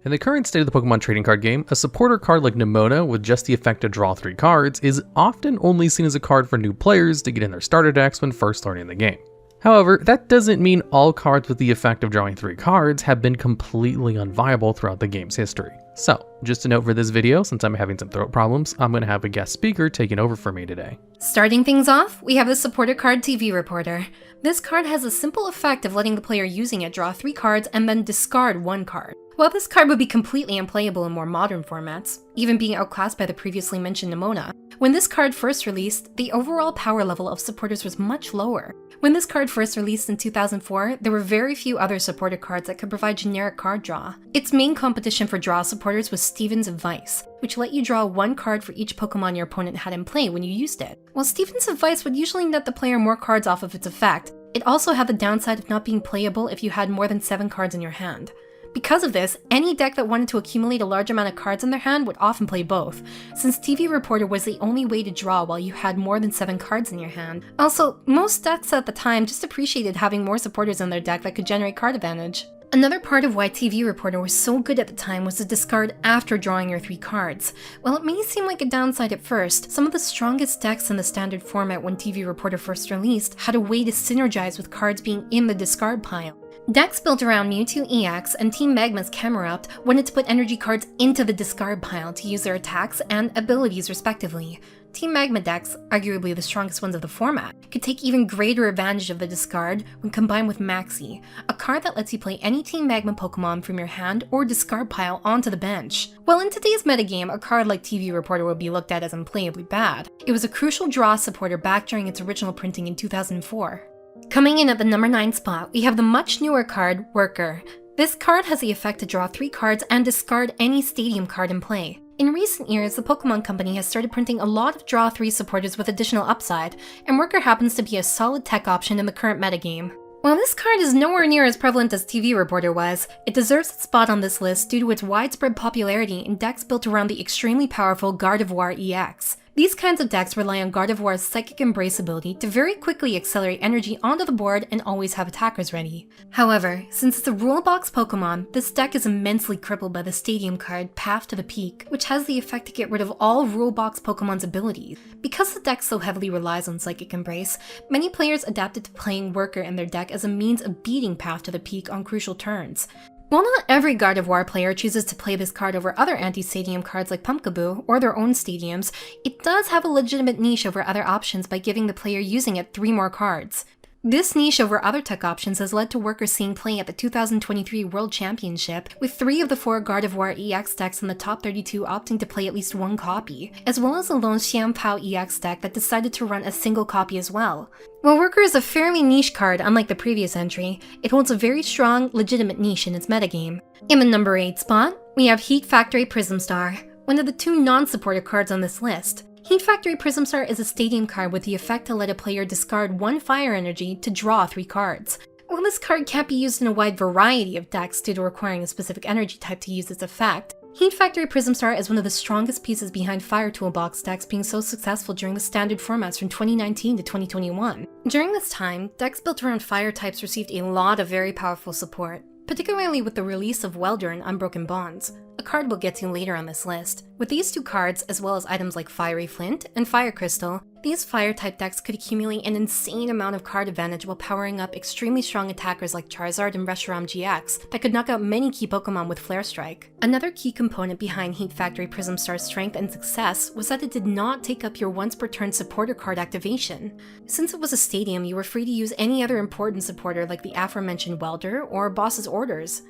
In the current state of the Pokemon trading card game, a supporter card like Nemona with just the effect to draw 3 cards is often only seen as a card for new players to get in their starter decks when first learning the game. However, that doesn't mean all cards with the effect of drawing 3 cards have been completely unviable throughout the game's history. So, just a note for this video, since I'm having some throat problems, I'm going to have a guest speaker taking over for me today. Starting things off, we have the supporter card TV Reporter. This card has a simple effect of letting the player using it draw 3 cards and then discard 1 card. While this card would be completely unplayable in more modern formats, even being outclassed by the previously mentioned Nemona, when this card first released, the overall power level of supporters was much lower. When this card first released in 2004, there were very few other supporter cards that could provide generic card draw. Its main competition for draw supporters was Steven's Advice, which let you draw 1 card for each Pokemon your opponent had in play when you used it. While Steven's Advice would usually net the player more cards off of its effect, it also had the downside of not being playable if you had more than 7 cards in your hand. Because of this, any deck that wanted to accumulate a large amount of cards in their hand would often play both, since TV Reporter was the only way to draw while you had more than 7 cards in your hand. Also, most decks at the time just appreciated having more supporters in their deck that could generate card advantage. Another part of why TV Reporter was so good at the time was to discard after drawing your 3 cards. While it may seem like a downside at first, some of the strongest decks in the standard format when TV Reporter first released had a way to synergize with cards being in the discard pile. Decks built around Mewtwo EX and Team Magma's Camerupt wanted to put energy cards into the discard pile to use their attacks and abilities respectively. Team Magma decks, arguably the strongest ones of the format, could take even greater advantage of the discard when combined with Maxi, a card that lets you play any Team Magma Pokemon from your hand or discard pile onto the bench. While in today's metagame, a card like TV Reporter would be looked at as unplayably bad, it was a crucial draw supporter back during its original printing in 2004. Coming in at the number 9 spot, we have the much newer card, Worker. This card has the effect to draw 3 cards and discard any stadium card in play. In recent years, the Pokemon Company has started printing a lot of draw 3 supporters with additional upside, and Worker happens to be a solid tech option in the current metagame. While this card is nowhere near as prevalent as TV Reporter was, it deserves its spot on this list due to its widespread popularity in decks built around the extremely powerful Gardevoir EX. These kinds of decks rely on Gardevoir's Psychic Embrace ability to very quickly accelerate energy onto the board and always have attackers ready. However, since it's a rule box Pokemon, this deck is immensely crippled by the Stadium card Path to the Peak, which has the effect to get rid of all rule box Pokemon's abilities. Because the deck so heavily relies on Psychic Embrace, many players adapted to playing Worker in their deck as a means of beating Path to the Peak on crucial turns. While not every Gardevoir player chooses to play this card over other anti-stadium cards like Pumpkaboo or their own stadiums, it does have a legitimate niche over other options by giving the player using it 3 more cards. This niche over other tech options has led to Workers seeing play at the 2023 World Championship, with 3 of the 4 Gardevoir EX decks in the top 32 opting to play at least 1 copy, as well as a lone Xianpao EX deck that decided to run a single copy as well. While Worker is a fairly niche card unlike the previous entry, it holds a very strong, legitimate niche in its metagame. In the number 8 spot, we have Heat Factory Prism Star, one of the 2 non-supported cards on this list. Heat Factory Prism Star is a stadium card with the effect to let a player discard 1 fire energy to draw 3 cards. While this card can't be used in a wide variety of decks due to requiring a specific energy type to use its effect, Heat Factory Prism Star is one of the strongest pieces behind Fire Toolbox decks being so successful during the standard formats from 2019 to 2021. During this time, decks built around fire types received a lot of very powerful support, particularly with the release of Welder and Unbroken Bonds, a card we'll get to later on this list. With these 2 cards, as well as items like Fiery Flint and Fire Crystal, these fire-type decks could accumulate an insane amount of card advantage while powering up extremely strong attackers like Charizard and Reshiram GX that could knock out many key Pokemon with Flare Strike. Another key component behind Heat Factory Prism Star's strength and success was that it did not take up your once per turn supporter card activation. Since it was a stadium, you were free to use any other important supporter like the aforementioned Welder or Boss's Orders.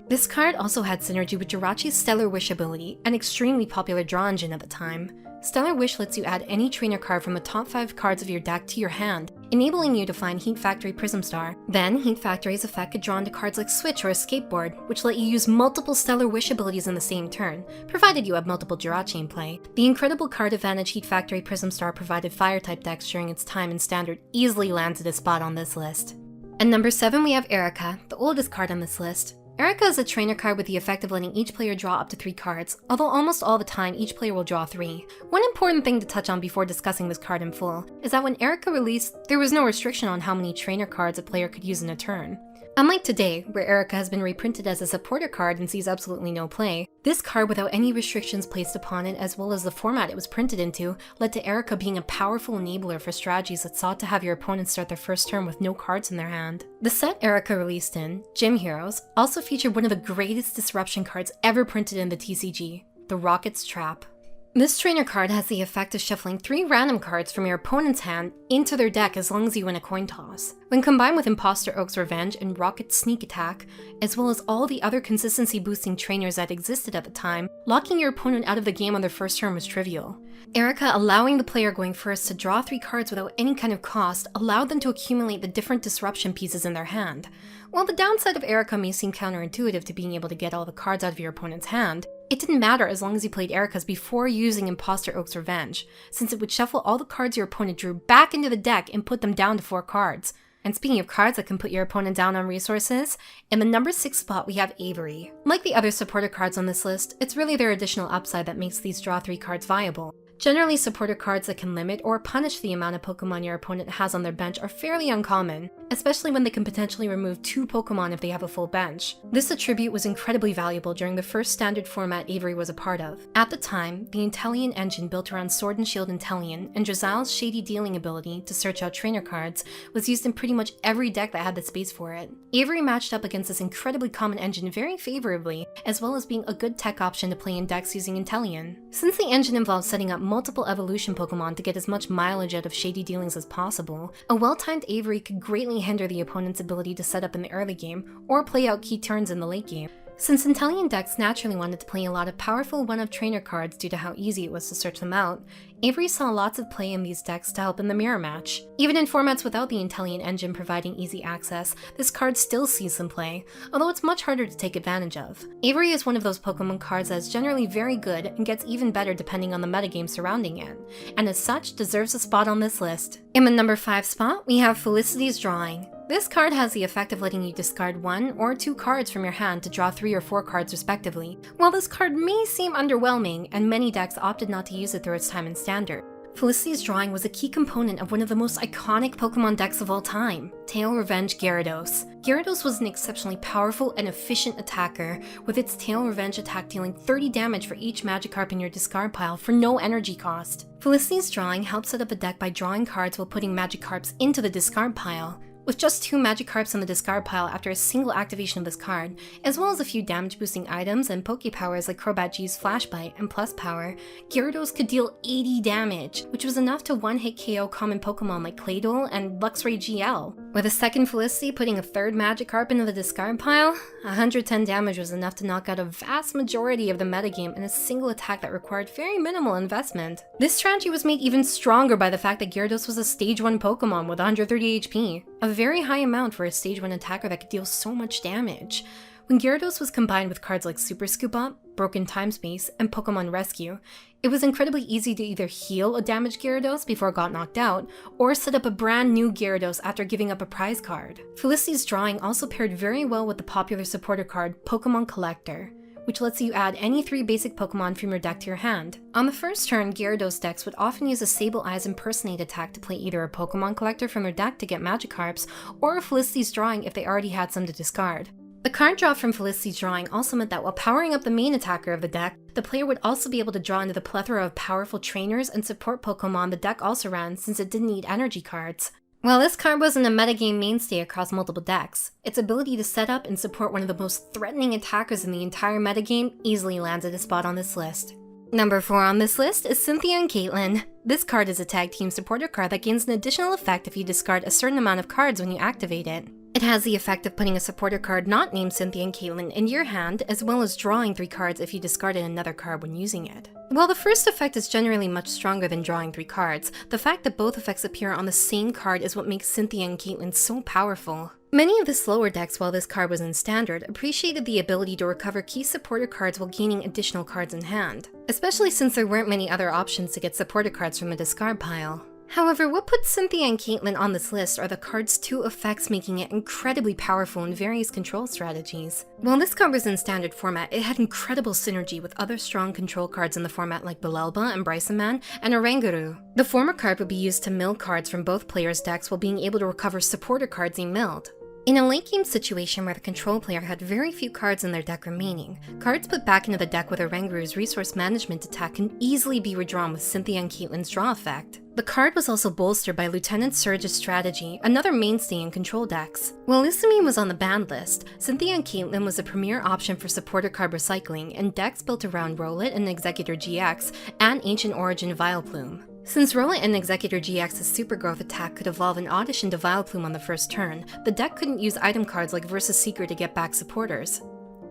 This card also had synergy with Jirachi's Stellar Wish ability, an extremely popular draw engine at the time. Stellar Wish lets you add any trainer card from the top 5 cards of your deck to your hand, enabling you to find Heat Factory Prism Star. Then, Heat Factory's effect could draw into cards like Switch or a Skateboard, which let you use multiple Stellar Wish abilities in the same turn, provided you have multiple Jirachi in play. The incredible card advantage Heat Factory Prism Star provided Fire-type decks during its time in Standard easily landed a spot on this list. At number 7 we have Erika, the oldest card on this list. Erika is a trainer card with the effect of letting each player draw up to 3 cards, although almost all the time each player will draw 3. One important thing to touch on before discussing this card in full is that when Erika released, there was no restriction on how many trainer cards a player could use in a turn. Unlike today, where Erika has been reprinted as a supporter card and sees absolutely no play, this card without any restrictions placed upon it as well as the format it was printed into led to Erika being a powerful enabler for strategies that sought to have your opponents start their first turn with no cards in their hand. The set Erika released in, Gym Heroes, also featured one of the greatest disruption cards ever printed in the TCG, the Rocket's Trap. This trainer card has the effect of shuffling 3 random cards from your opponent's hand into their deck as long as you win a coin toss. When combined with Imposter Oak's Revenge and Rocket's Sneak Attack, as well as all the other consistency boosting trainers that existed at the time, locking your opponent out of the game on their first turn was trivial. Erika allowing the player going first to draw 3 cards without any kind of cost allowed them to accumulate the different disruption pieces in their hand. While the downside of Erika may seem counterintuitive to being able to get all the cards out of your opponent's hand, it didn't matter as long as you played Erika's before using Imposter Oak's Revenge, since it would shuffle all the cards your opponent drew back into the deck and put them down to 4 cards. And speaking of cards that can put your opponent down on resources, in the number 6 spot we have Avery. Like the other supporter cards on this list, it's really their additional upside that makes these draw 3 cards viable. Generally, supporter cards that can limit or punish the amount of Pokemon your opponent has on their bench are fairly uncommon, especially when they can potentially remove 2 Pokemon if they have a full bench. This attribute was incredibly valuable during the first standard format Avery was a part of. At the time, the Inteleon engine built around Sword and Shield Inteleon and Drizzle's shady dealing ability to search out trainer cards was used in pretty much every deck that had the space for it. Avery matched up against this incredibly common engine very favorably, as well as being a good tech option to play in decks using Inteleon. Since the engine involved setting up multiple evolution Pokemon to get as much mileage out of shady dealings as possible, a well-timed Avery could greatly hinder the opponent's ability to set up in the early game or play out key turns in the late game. Since Inteleon decks naturally wanted to play a lot of powerful one-of trainer cards due to how easy it was to search them out, Avery saw lots of play in these decks to help in the mirror match. Even in formats without the Inteleon engine providing easy access, this card still sees some play, although it's much harder to take advantage of. Avery is one of those Pokemon cards that is generally very good and gets even better depending on the metagame surrounding it, and as such deserves a spot on this list. In the number 5 spot, we have Felicity's Drawing. This card has the effect of letting you discard 1 or 2 cards from your hand to draw 3 or 4 cards respectively. While this card may seem underwhelming, and many decks opted not to use it through its time in Standard, Felicity's Drawing was a key component of one of the most iconic Pokemon decks of all time, Tail Revenge Gyarados. Gyarados was an exceptionally powerful and efficient attacker, with its Tail Revenge attack dealing 30 damage for each Magikarp in your discard pile for no energy cost. Felicity's Drawing helps set up a deck by drawing cards while putting Magikarps into the discard pile. With just 2 Magikarps in the discard pile after a single activation of this card, as well as a few damage boosting items and Poképowers like Crobat G's Flash Bite and Plus Power, Gyarados could deal 80 damage, which was enough to one-hit KO common Pokemon like Claydol and Luxray GL. With a second Felicity putting a 3rd Magikarp into the discard pile, 110 damage was enough to knock out a vast majority of the metagame in a single attack that required very minimal investment. This strategy was made even stronger by the fact that Gyarados was a Stage 1 Pokemon with 130 HP. A very high amount for a Stage 1 attacker that could deal so much damage. When Gyarados was combined with cards like Super Scoop Up, Broken Time Space, and Pokemon Rescue, it was incredibly easy to either heal a damaged Gyarados before it got knocked out, or set up a brand new Gyarados after giving up a prize card. Felicity's Drawing also paired very well with the popular supporter card Pokemon Collector, which lets you add any 3 basic Pokemon from your deck to your hand. On the first turn, Gyarados decks would often use a Sable Eyes Impersonate attack to play either a Pokemon Collector from their deck to get Magikarps, or a Felicity's Drawing if they already had some to discard. The card draw from Felicity's Drawing also meant that while powering up the main attacker of the deck, the player would also be able to draw into the plethora of powerful trainers and support Pokemon the deck also ran since it didn't need energy cards. While this card wasn't a metagame mainstay across multiple decks, its ability to set up and support one of the most threatening attackers in the entire metagame easily landed a spot on this list. Number 4 on this list is Cynthia Caitlyn. This card is a tag team supporter card that gains an additional effect if you discard a certain amount of cards when you activate it. It has the effect of putting a supporter card not named Cynthia Caitlyn in your hand, as well as drawing 3 cards if you discarded another card when using it. While the first effect is generally much stronger than drawing 3 cards, the fact that both effects appear on the same card is what makes Cynthia Caitlyn so powerful. Many of the slower decks while this card was in Standard appreciated the ability to recover key supporter cards while gaining additional cards in hand, especially since there weren't many other options to get supporter cards from a discard pile. However, what puts Cynthia Caitlyn on this list are the card's 2 effects making it incredibly powerful in various control strategies. While this card was in Standard format, it had incredible synergy with other strong control cards in the format like Belelba and Bryceman and Oranguru. The former card would be used to mill cards from both players' decks while being able to recover supporter cards he milled. In a late game situation where the control player had very few cards in their deck remaining, cards put back into the deck with Oranguru's resource management attack can easily be redrawn with Cynthia and Caitlyn's draw effect. The card was also bolstered by Lieutenant Surge's strategy, another mainstay in control decks. While Lusamine was on the banned list, Cynthia and Caitlyn was a premier option for supporter card recycling in decks built around Rolet and Executor GX and Ancient Origin Vileplume. Since Rolet and Executor GX's super growth attack could evolve an Oddish into Vileplume on the first turn, the deck couldn't use item cards like Versus Seeker to get back supporters.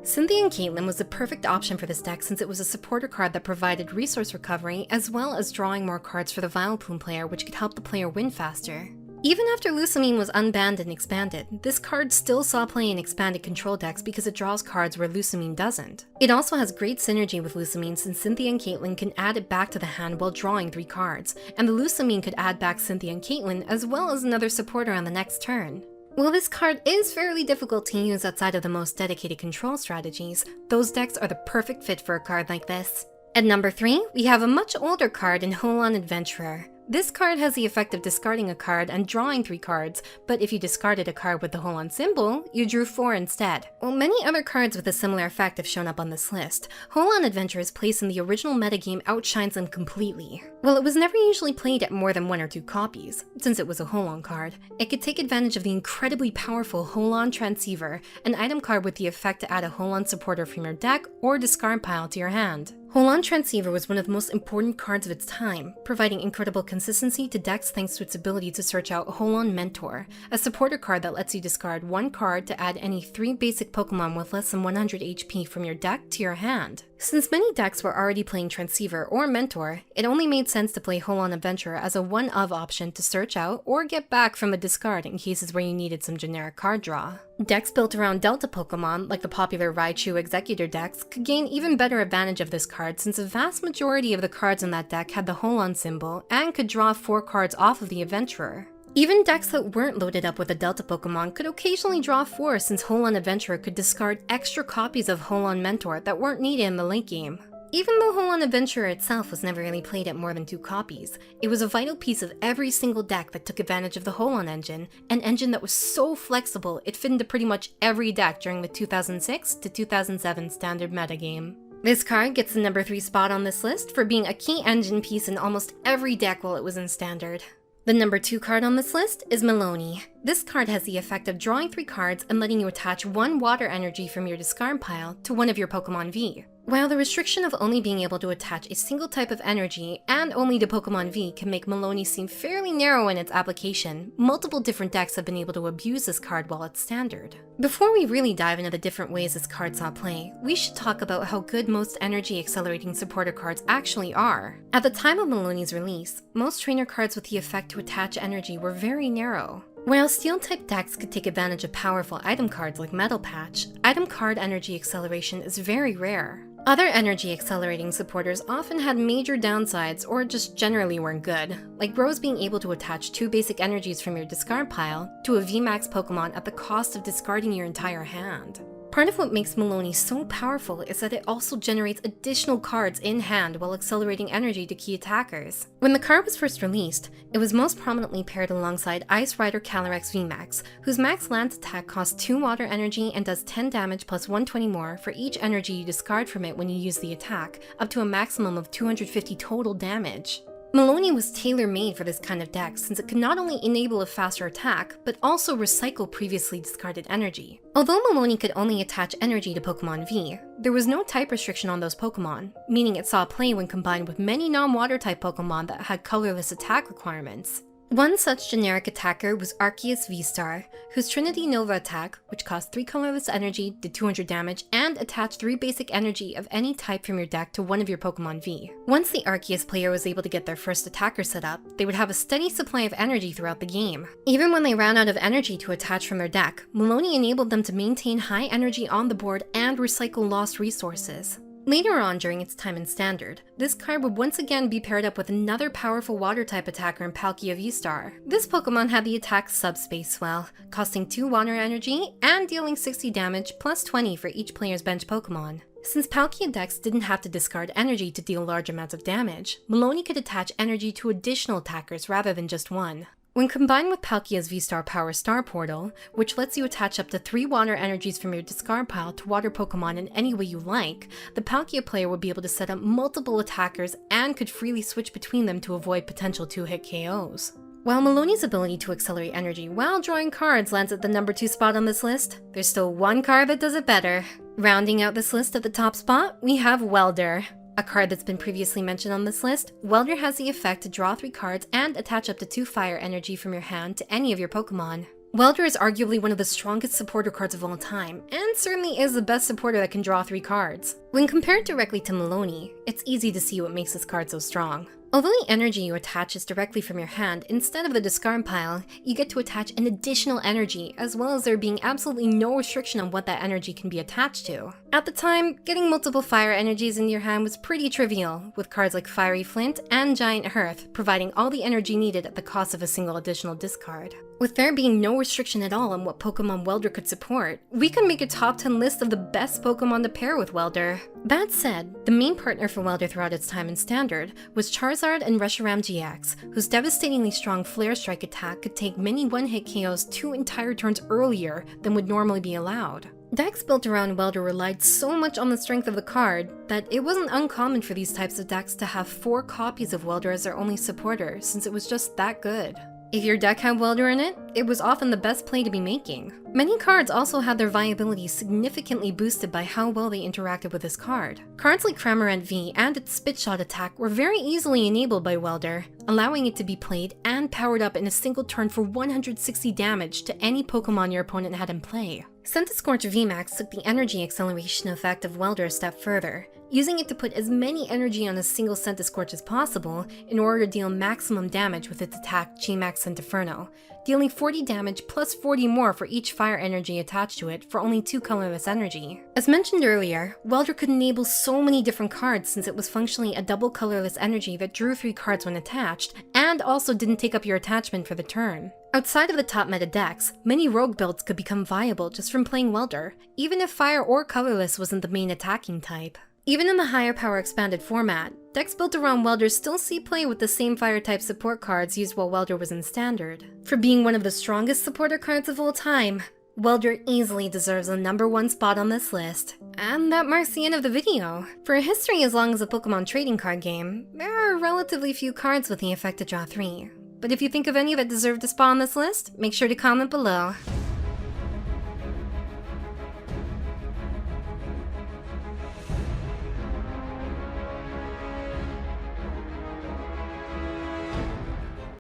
Cynthia and Caitlyn was the perfect option for this deck since it was a supporter card that provided resource recovery as well as drawing more cards for the Vileplume player, which could help the player win faster. Even after Lusamine was unbanned and expanded, this card still saw play in expanded control decks because it draws cards where Lusamine doesn't. It also has great synergy with Lusamine since Cynthia and Caitlyn can add it back to the hand while drawing 3 cards, and the Lusamine could add back Cynthia and Caitlyn as well as another supporter on the next turn. While this card is fairly difficult to use outside of the most dedicated control strategies, those decks are the perfect fit for a card like this. At number 3, we have a much older card in Holon Adventurer. This card has the effect of discarding a card and drawing 3 cards, but if you discarded a card with the Holon symbol, you drew 4 instead. While many other cards with a similar effect have shown up on this list, Holon Adventurer's place in the original metagame outshines them completely. While it was never usually played at more than 1 or 2 copies, since it was a Holon card, it could take advantage of the incredibly powerful Holon Transceiver, an item card with the effect to add a Holon supporter from your deck or discard pile to your hand. Holon Transceiver was one of the most important cards of its time, providing incredible consistency to decks thanks to its ability to search out Holon Mentor, a supporter card that lets you discard 1 card to add any 3 basic Pokemon with less than 100 HP from your deck to your hand. Since many decks were already playing Transceiver or Mentor, it only made sense to play Holon Adventurer as a one-of option to search out or get back from a discard in cases where you needed some generic card draw. Decks built around Delta Pokemon, like the popular Raichu Executor decks, could gain even better advantage of this card since a vast majority of the cards in that deck had the Holon symbol and could draw 4 cards off of the Adventurer. Even decks that weren't loaded up with a Delta Pokemon could occasionally draw 4 since Holon Adventurer could discard extra copies of Holon Mentor that weren't needed in the late game. Even though Holon Adventurer itself was never really played at more than 2 copies, it was a vital piece of every single deck that took advantage of the Holon engine, an engine that was so flexible it fit into pretty much every deck during the 2006 to 2007 standard metagame. This card gets the number 3 spot on this list for being a key engine piece in almost every deck while it was in standard. The number 2 card on this list is Melony. This card has the effect of drawing 3 cards and letting you attach 1 water energy from your discard pile to one of your Pokemon V. While the restriction of only being able to attach a single type of energy and only to Pokemon V can make Melony seem fairly narrow in its application, multiple different decks have been able to abuse this card while it's standard. Before we really dive into the different ways this card saw play, we should talk about how good most energy accelerating supporter cards actually are. At the time of Melony's release, most trainer cards with the effect to attach energy were very narrow. While Steel-type decks could take advantage of powerful item cards like Metal Patch, item card energy acceleration is very rare. Other energy accelerating supporters often had major downsides or just generally weren't good, like Rose being able to attach 2 basic energies from your discard pile to a VMAX Pokemon at the cost of discarding your entire hand. Part of what makes Melony so powerful is that it also generates additional cards in hand while accelerating energy to key attackers. When the card was first released, it was most prominently paired alongside Ice Rider Calyrex VMAX, whose max lance attack costs 2 water energy and does 10 damage plus 120 more for each energy you discard from it when you use the attack, up to a maximum of 250 total damage. Melony was tailor-made for this kind of deck since it could not only enable a faster attack, but also recycle previously discarded energy. Although Melony could only attach energy to Pokemon V, there was no type restriction on those Pokemon, meaning it saw play when combined with many non-water type Pokemon that had colorless attack requirements. One such generic attacker was Arceus V-Star, whose Trinity Nova attack, which cost 3 colorless energy, did 200 damage, and attached 3 basic energy of any type from your deck to one of your Pokemon V. Once the Arceus player was able to get their first attacker set up, they would have a steady supply of energy throughout the game. Even when they ran out of energy to attach from their deck, Melony enabled them to maintain high energy on the board and recycle lost resources. Later on during its time in Standard, this card would once again be paired up with another powerful Water-type attacker in Palkia V-Star. This Pokemon had the attack Subspace Swell, costing 2 water energy and dealing 60 damage plus 20 for each player's bench Pokemon. Since Palkia decks didn't have to discard energy to deal large amounts of damage, Melony could attach energy to additional attackers rather than just one. When combined with Palkia's V-Star Power Star Portal, which lets you attach up to 3 water energies from your discard pile to water Pokemon in any way you like, the Palkia player would be able to set up multiple attackers and could freely switch between them to avoid potential 2-hit KOs. While Melony's ability to accelerate energy while drawing cards lands at the number 2 spot on this list, there's still one card that does it better. Rounding out this list at the top spot, we have Welder. A card that's been previously mentioned on this list, Welder has the effect to draw 3 cards and attach up to 2 fire energy from your hand to any of your Pokemon. Welder is arguably one of the strongest supporter cards of all time, and certainly is the best supporter that can draw 3 cards. When compared directly to Melony, it's easy to see what makes this card so strong. Although the energy you attach is directly from your hand instead of the discard pile, you get to attach an additional energy, as well as there being absolutely no restriction on what that energy can be attached to. At the time, getting multiple fire energies in your hand was pretty trivial, with cards like Fiery Flint and Giant Hearth providing all the energy needed at the cost of a single additional discard. With there being no restriction at all on what Pokemon Welder could support, we can make a top 10 list of the best Pokemon to pair with Welder. That said, the main partner for Welder throughout its time in Standard was Charizard and Reshiram GX, whose devastatingly strong Flare Strike attack could take many one-hit KOs 2 entire turns earlier than would normally be allowed. Decks built around Welder relied so much on the strength of the card that it wasn't uncommon for these types of decks to have 4 copies of Welder as their only supporter, since it was just that good. If your deck had Welder in it, it was often the best play to be making. Many cards also had their viability significantly boosted by how well they interacted with this card. Cards like Cramorant V and its Spit Shot attack were very easily enabled by Welder, allowing it to be played and powered up in a single turn for 160 damage to any Pokemon your opponent had in play. Centiskorch VMAX took the energy acceleration effect of Welder a step further, using it to put as many energy on a single Centiskorch as possible in order to deal maximum damage with its attack G-Max Centinferno, dealing 40 damage plus 40 more for each fire energy attached to it for only 2 colorless energy. As mentioned earlier, Welder could enable so many different cards since it was functionally a double colorless energy that drew 3 cards when attached, and also didn't take up your attachment for the turn. Outside of the top meta decks, many rogue builds could become viable just from playing Welder, even if fire or colorless wasn't the main attacking type. Even in the higher power expanded format, decks built around Welder still see play with the same fire type support cards used while Welder was in Standard. For being one of the strongest supporter cards of all time, Welder easily deserves a number 1 spot on this list. And that marks the end of the video. For a history as long as a Pokemon trading card game, there are relatively few cards with the effect to draw 3. But if you think of any that deserve a spot on this list, make sure to comment below.